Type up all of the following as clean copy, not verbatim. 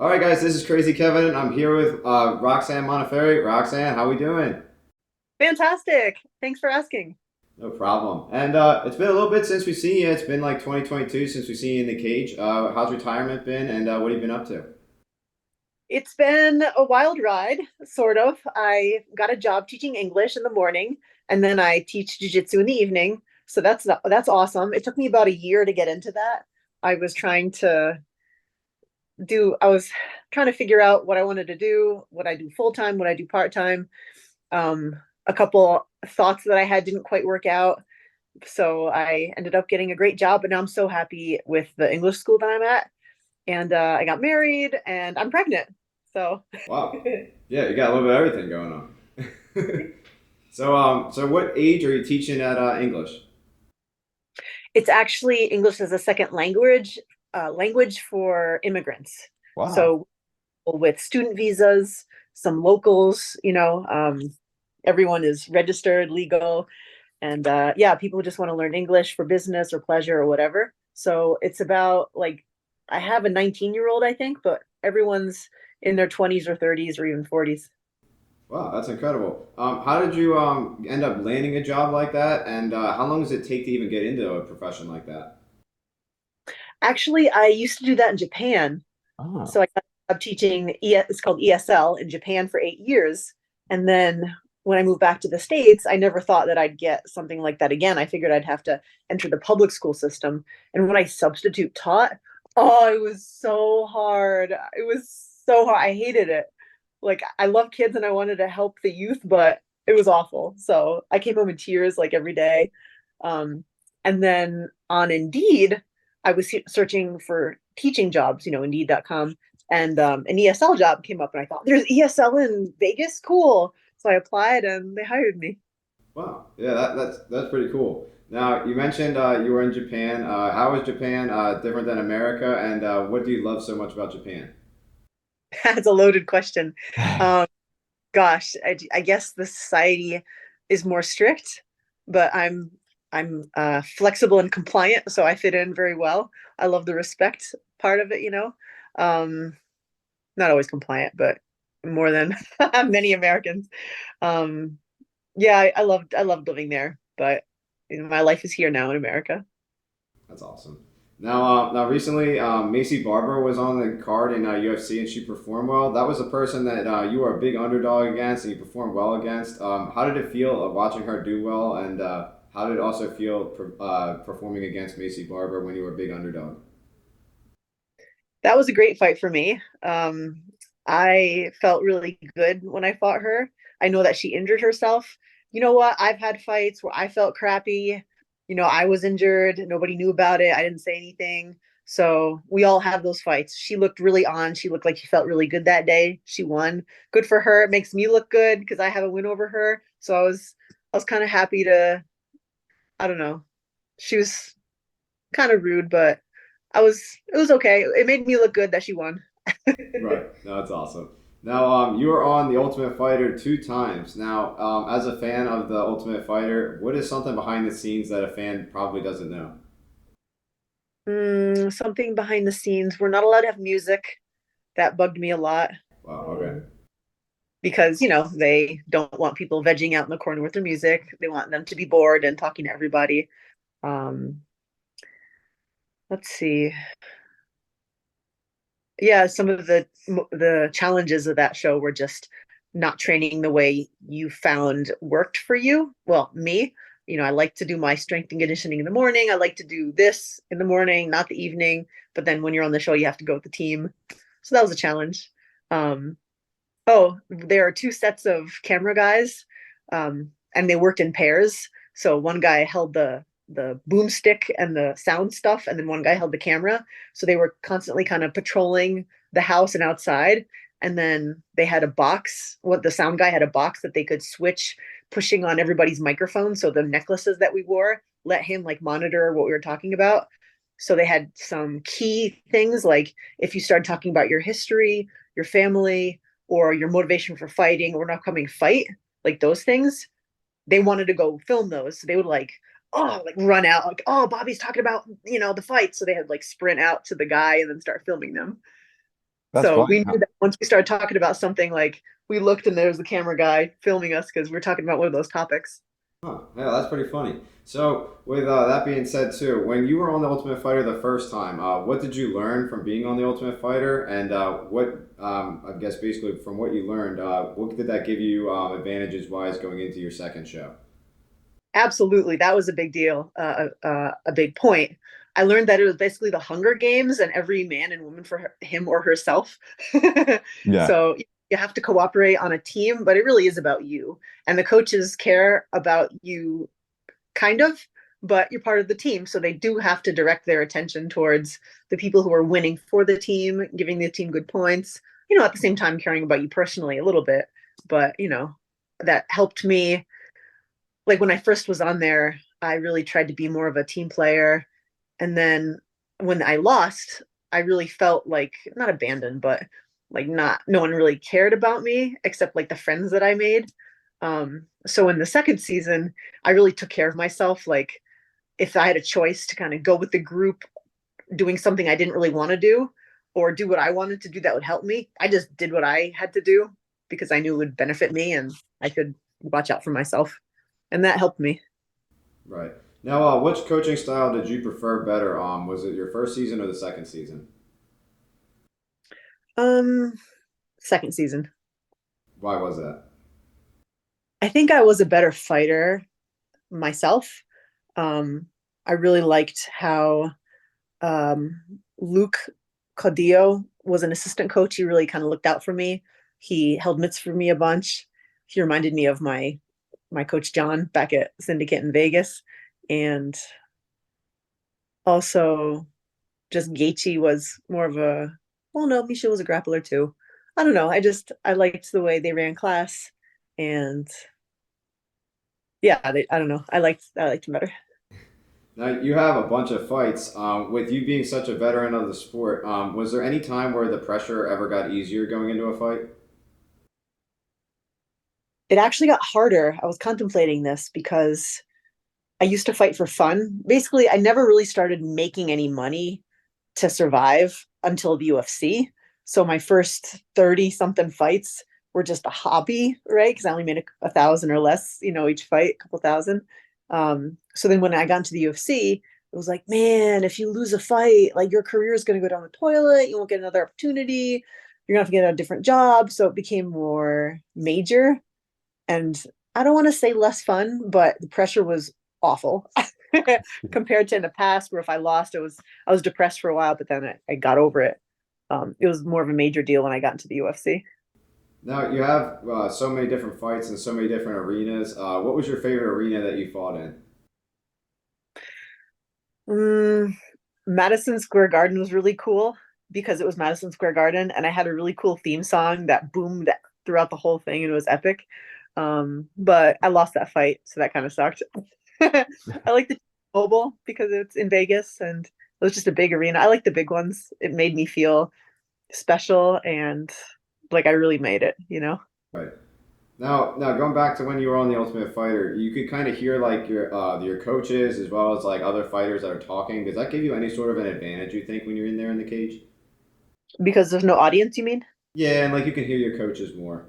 All right, guys, this is Crazy Kevin. I'm here with Roxanne Modaferri. Roxanne, how we doing? Fantastic. Thanks for asking. No problem. And it's been a little bit since we've seen you. It's been like 2022 since we've seen you in the cage. How's retirement been, and what have you been up to? It's been a wild ride, sort of. I got a job teaching English in the morning, and then I teach jujitsu in the evening. So that's awesome. It took me about a year to get into that. I was trying to I was trying to figure out what I wanted to do, what I do full time, what I do part time. A couple thoughts that I had didn't quite work out. So I ended up getting a great job, but now I'm so happy with the English school that I'm at. And I got married and I'm pregnant. So Wow. Yeah, you got a little bit of everything going on. So what age are you teaching at English? it's actually English as a second language for immigrants. Wow. So with student visas, some locals, everyone is registered, legal, and yeah, people just want to learn English for business or pleasure or whatever. So it's about like I have a 19-year-old, I think, but everyone's in their 20s or 30s or even 40s. Wow, that's incredible. How did you end up landing a job like that, and how long does it take to even get into a profession like that? Actually, I used to do that in Japan. So Oh. I got a job teaching, it's called ESL in Japan for 8 years. And then when I moved back to the States, I never thought that I'd get something like that again. I figured I'd have to enter the public school system. And when I substitute taught, oh, it was so hard. It was so hard. I hated it. Like, I love kids and I wanted to help the youth, but it was awful. So I came home in tears like every day. Um, and then on Indeed, I was searching for teaching jobs, Indeed.com, and an ESL job came up, and I thought, "There's ESL in Vegas, cool." So I applied, and they hired me. Wow. Yeah, that's pretty cool. Now, you mentioned you were in Japan. How is Japan different than America, and what do you love so much about Japan? That's a loaded question. Um, Gosh, I guess the society is more strict, but I'm flexible and compliant, so I fit in very well. I love the respect part of it. Um, Not always compliant, but more than many Americans. Um, yeah, I loved living there, but my life is here now in America. That's awesome. Now recently, Macy Barber was on the card in UFC, and she performed well. That was a person that you were a big underdog against, and you performed well against. How did it feel watching her do well, and how did it also feel performing against Macy Barber when you were a big underdog? That was a great fight for me. I felt really good when I fought her. I know that she injured herself. You know what? I've had fights where I felt crappy. I was injured. Nobody knew about it. I didn't say anything. So we all have those fights. She looked really on. She looked like she felt really good that day. She won. Good for her. It makes me look good because I have a win over her. So I was kind of happy to, I don't know. She was kind of rude, but it was okay. It made me look good that she won. Right. No, that's awesome. Now, you were on The Ultimate Fighter two times. Now, as a fan of The Ultimate Fighter, what is something behind the scenes that a fan probably doesn't know? Something behind the scenes. We're not allowed to have music. That bugged me a lot. Wow. Okay. Because, they don't want people vegging out in the corner with their music. They want them to be bored and talking to everybody. Um, let's see. Yeah, some of the challenges of that show were just not training the way you found worked for you. Well, me, I like to do my strength and conditioning in the morning. I like to do this in the morning, not the evening. But then when you're on the show, you have to go with the team. So that was a challenge. Um, oh, there are two sets of camera guys, and they worked in pairs. So one guy held the boomstick and the sound stuff, and then one guy held the camera. So they were constantly kind of patrolling the house and outside. And then they had a box. What the sound guy had a box that they could switch, pushing on everybody's microphone. So the necklaces that we wore let him like monitor what we were talking about. So they had some key things like if you started talking about your history, your family, or your motivation for fighting or an upcoming fight, like those things, they wanted to go film those. So they would like run out, like, oh, Bobby's talking about, the fight. So they had like sprint out to the guy and then start filming them. That's So funny. we knew that once we started talking about something, like we looked and there was the camera guy filming us because we are talking about one of those topics. Huh. Yeah, that's pretty funny. So, with that being said, too, when you were on the Ultimate Fighter the first time, what did you learn from being on the Ultimate Fighter, and I guess basically from what you learned, what did that give you advantages wise going into your second show? Absolutely, that was a big deal, a big point. I learned that it was basically the Hunger Games, and every man and woman for him or herself. Yeah. So you have to cooperate on a team, but it really is about you. And the coaches care about you, kind of, but you're part of the team, so they do have to direct their attention towards the people who are winning for the team, giving the team good points. At the same time, caring about you personally a little bit, but that helped me. Like when I first was on there, I really tried to be more of a team player. And then when I lost, I really felt like not abandoned, but like not no one really cared about me except like the friends that I made. So in the second season, I really took care of myself. Like if I had a choice to kind of go with the group doing something I didn't really want to do or do what I wanted to do that would help me, I just did what I had to do because I knew it would benefit me and I could watch out for myself. And that helped me. Right. Now, which coaching style did you prefer better? Was it your first season or the second season? Um, Second season. Why was that? I think I was a better fighter myself. Um, I really liked how um, Luke Caudillo was an assistant coach. He really kind of looked out for me. He held mitts for me a bunch. He reminded me of my coach John back at Syndicate in Vegas, and also just Gaethje was more of a. Well, no, Misha was a grappler too. I don't know. I liked the way they ran class, and yeah, I don't know. I liked him better. Now you have a bunch of fights. With you being such a veteran of the sport, was there any time where the pressure ever got easier going into a fight? It actually got harder. I was contemplating this because I used to fight for fun. Basically, I never really started making any money to survive until the UFC. So my first 30 something fights were just a hobby, right? Because I only made a thousand or less, each fight, a couple thousand. So then when I got into the UFC, it was like, man, if you lose a fight, like your career is going to go down the toilet. You won't get another opportunity. You're going to have to get a different job. So it became more major. And I don't want to say less fun, but the pressure was awful compared to in the past where if I lost, I was depressed for a while, but then I got over it. It was more of a major deal when I got into the UFC. Now you have so many different fights in so many different arenas. What was your favorite arena that you fought in? Mm, Madison Square Garden was really cool because it was Madison Square Garden, and I had a really cool theme song that boomed throughout the whole thing, and it was epic. But I lost that fight, so that kind of sucked. I like the mobile because it's in Vegas and it was just a big arena. I like the big ones. It made me feel special and like I really made it. Right. Now going back to when you were on the Ultimate Fighter, you could kind of hear like your coaches as well as like other fighters that are talking. Does that give you any sort of an advantage? You think when you're in there in the cage? Because there's no audience, you mean? Yeah, and like you can hear your coaches more.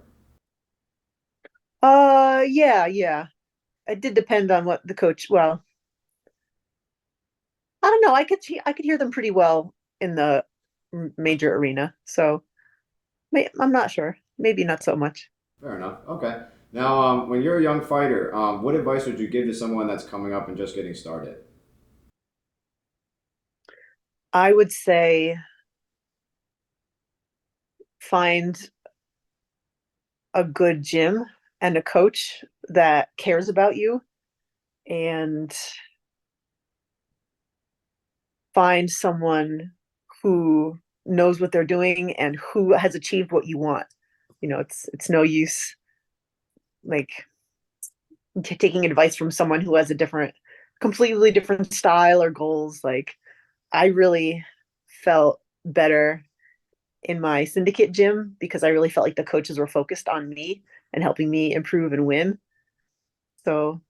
Yeah, yeah. It did depend on what the coach. Well, I don't know. I could hear them pretty well in the major arena. So I'm not sure. Maybe not so much. Fair enough. Okay. Now, when you're a young fighter, what advice would you give to someone that's coming up and just getting started? I would say find a good gym and a coach that cares about you and find someone who knows what they're doing and who has achieved what you want. It's no use like taking advice from someone who has a completely different style or goals. Like I really felt better in my syndicate gym because I really felt like the coaches were focused on me and helping me improve and win. So,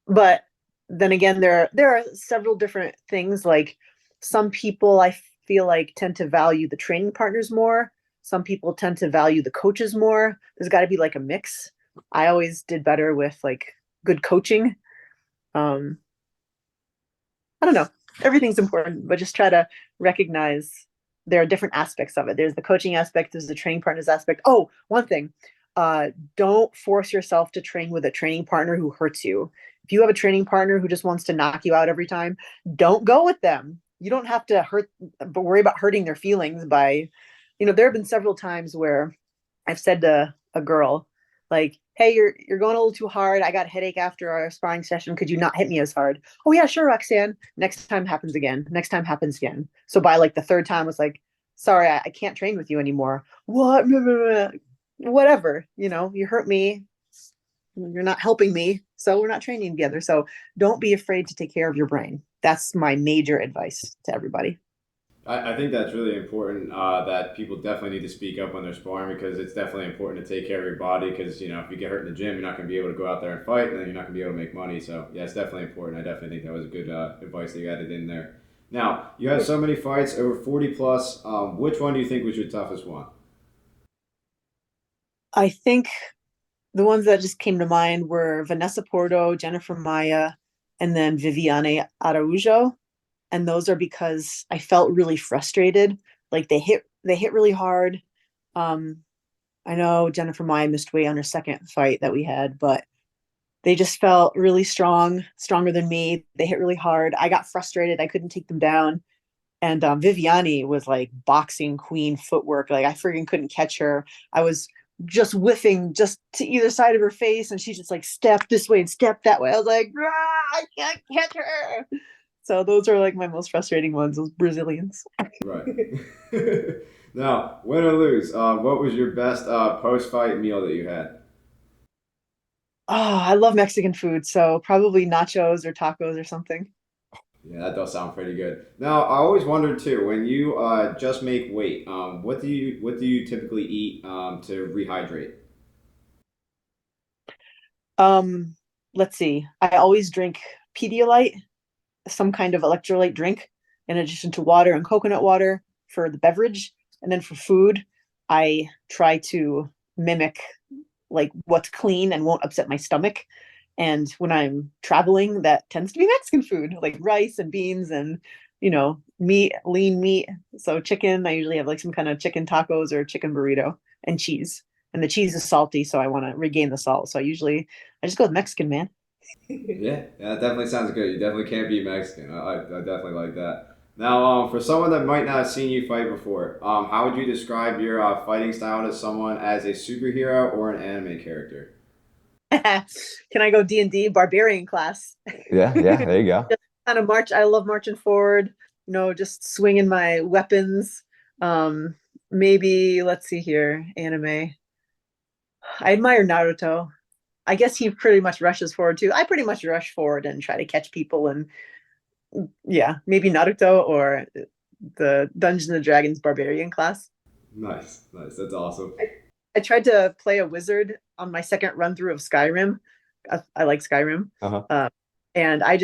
but then again, there are several different things. Like some people I feel like tend to value the training partners more. Some people tend to value the coaches more. There's got to be like a mix. I always did better with like good coaching. Um, I don't know. Everything's important, but just try to recognize there are different aspects of it. There's the coaching aspect, there's the training partners aspect. Oh, one thing. Don't force yourself to train with a training partner who hurts you. If you have a training partner who just wants to knock you out every time, don't go with them. You don't have to hurt, but worry about hurting their feelings by, there have been several times where I've said to a girl, like, hey, you're going a little too hard. I got a headache after our sparring session. Could you not hit me as hard? Oh yeah, sure, Roxanne. Next time happens again. Next time happens again. So by like the third time, I was like, sorry, I can't train with you anymore. What? Whatever. You hurt me. You're not helping me. So we're not training together. So don't be afraid to take care of your brain. That's my major advice to everybody. I think that's really important that people definitely need to speak up when they're sparring because it's definitely important to take care of your body because, if you get hurt in the gym, you're not going to be able to go out there and fight and then you're not going to be able to make money. So, yeah, it's definitely important. I definitely think that was good advice that you added in there. Now, you had so many fights, over 40 plus. Which one do you think was your toughest one? I think the ones that just came to mind were Vanessa Porto, Jennifer Maya, and then Viviane Araujo. And those are because I felt really frustrated. Like they hit really hard. Um, I know Jennifer Maya missed weight on her second fight that we had, but they just felt really strong, stronger than me. They hit really hard. I got frustrated. I couldn't take them down. And Viviani was like boxing queen footwork. Like I freaking couldn't catch her. I was just whiffing just to either side of her face, and she just like step this way and step that way. I was like, I can't catch her. So those are like my most frustrating ones, those Brazilians. Right. Now, win or lose, what was your best post fight meal that you had? Oh, I love Mexican food, so probably nachos or tacos or something. Yeah, that does sound pretty good. Now, I always wondered too, when you just make weight, what do you typically eat to rehydrate? Um, let's see. I always drink Pedialyte, some kind of electrolyte drink, in addition to water and coconut water for the beverage. And then for food, I try to mimic like what's clean and won't upset my stomach. And when I'm traveling, that tends to be Mexican food, like rice and beans and, meat, lean meat. So chicken, I usually have like some kind of chicken tacos or chicken burrito and cheese. And the cheese is salty, so I want to regain the salt. So I just go with Mexican, man. Yeah, yeah, that definitely sounds good. You definitely can't be Mexican. I definitely like that. Now, for someone that might not have seen you fight before, how would you describe your fighting style to someone as a superhero or an anime character? Can I go D&D barbarian class? Yeah, yeah, there you go. Just kind of march. I love marching forward, just swinging my weapons. Um, Maybe let's see here, anime. I admire Naruto. I guess he pretty much rushes forward too. I pretty much rush forward and try to catch people, and yeah, maybe Naruto or the Dungeons and Dragons barbarian class. Nice, nice. That's awesome. I tried to play a wizard on my second run through of Skyrim. I like Skyrim. Uh-huh. And I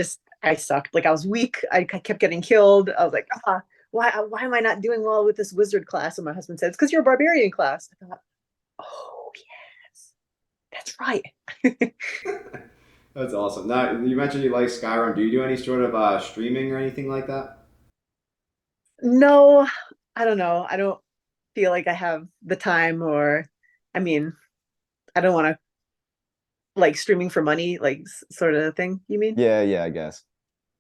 sucked. Like I was weak. I kept getting killed. I was like, why am I not doing well with this wizard class? And my husband said, it's because you're a barbarian class. I thought, oh yes, that's right. That's awesome. Now, you mentioned you like Skyrim. Do you do any sort of streaming or anything like that? No, I don't know. I don't feel like I have the time or, I mean, I don't want to like streaming for money, like sort of thing. You mean? Yeah, yeah, I guess.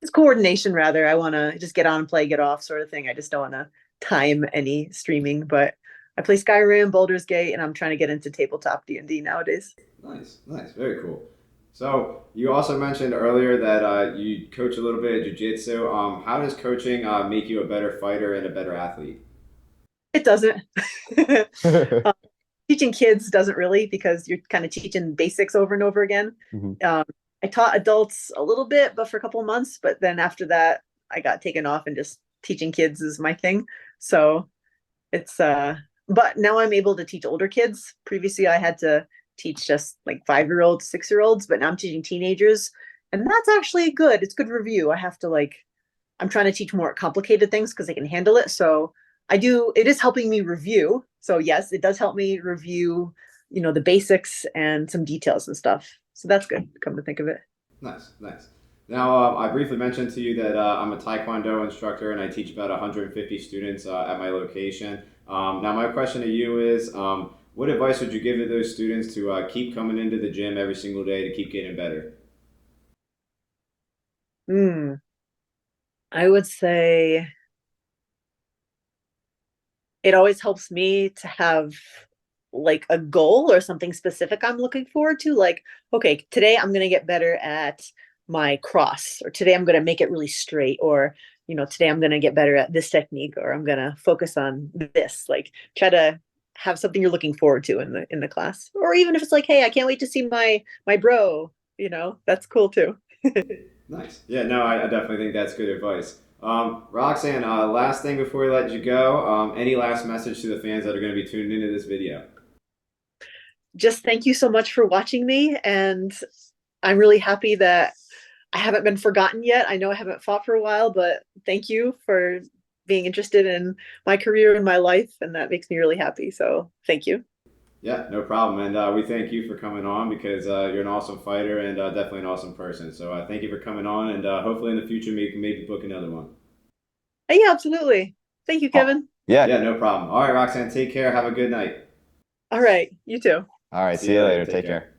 It's coordination rather. I want to just get on, play, get off sort of thing. I just don't want to time any streaming, but I play Skyrim, Baldur's Gate, and I'm trying to get into tabletop D&D nowadays. Nice, nice, very cool. So you also mentioned earlier that you coach a little bit of jiu-jitsu. How does coaching make you a better fighter and a better athlete? It doesn't. um, Teaching kids doesn't really because you're kind of teaching basics over and over again. Mhm. I taught adults a little bit, but for a couple of months. But then after that, I got taken off and just teaching kids is my thing. So it's but now I'm able to teach older kids. Previously, I had to teach just like 5-year-olds, 6-year-olds, but now I'm teaching teenagers, and that's actually good. It's good review. I'm trying to teach more complicated things because they can handle it. So it is helping me review. So yes, it does help me review, the basics and some details and stuff. So that's good, come to think of it. Nice, nice. Now, I briefly mentioned to you that I'm a Taekwondo instructor and I teach about 150 students at my location. Now, my question to you is, what advice would you give to those students to keep coming into the gym every single day to keep getting better? Hmm. I would say it always helps me to have like a goal or something specific I'm looking forward to. Like, okay, today I'm going to get better at my cross, or today I'm going to make it really straight, or, today I'm going to get better at this technique, or I'm going to focus on this. Like, try to have something you're looking forward to in the class. Or even if it's like, hey, I can't wait to see my bro, that's cool too. Nice. Yeah, no, I definitely think that's good advice. Roxanne, last thing before we let you go, any last message to the fans that are going to be tuned into this video? Just thank you so much for watching me, and I'm really happy that I haven't been forgotten yet. I know I haven't fought for a while, but thank you for being interested in my career and my life, and that makes me really happy. So thank you. Yeah, no problem. And we thank you for coming on because you're an awesome fighter and definitely an awesome person. So thank you for coming on, and hopefully in the future we can maybe book another one. Yeah, absolutely. Thank you, Oh, Kevin. yeah. Yeah, no problem. All right, Roxanne, take care. Have a good night. All right, you too. All right. See See you you later. later. Take Take care. care.